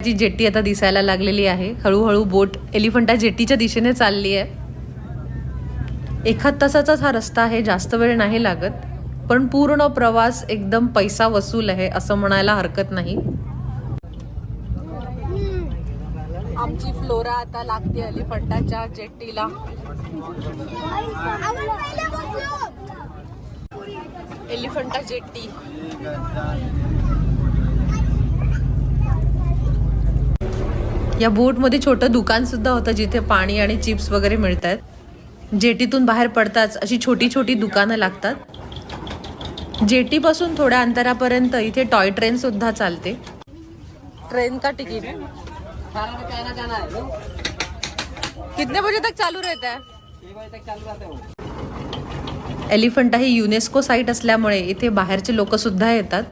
जी jetty आता दिसायला लागलेली आहे. हळूहळू बोट एलिफंटा जेट्टीच्या दिशेने चालली आहे. 1 तासाचाच हा रस्ता आहे, जास्त वेळ नाही लागत, पण पूर्ण प्रवास एकदम पैसा वसूल आहे असं म्हणायला हरकत नाही. आमची फ्लोरा आता लागते एलिफंटाच्या जेट्टीला. एलिफंटा जेट्टी. या बोटमध्ये छोटं दुकान सुद्धा होतं जिथे पाणी आणि चिप्स वगैरे मिळतात. जेटीतून बाहेर पडताच अशी छोटी छोटी दुकानं लागतात. जेटीपासून थोड्या अंतरापर्यंत इथे टॉय ट्रेन सुद्धा चालते. ट्रेन का तिकीट 18 रुपये आना जाना है लो। कितने बजे तक चालू रहता है? 6 बजे तक चालू रहता है वो। एलिफंटा ही युनेस्को साईट असल्यामुळे इथे बाहेरचे लोक सुद्धा येतात.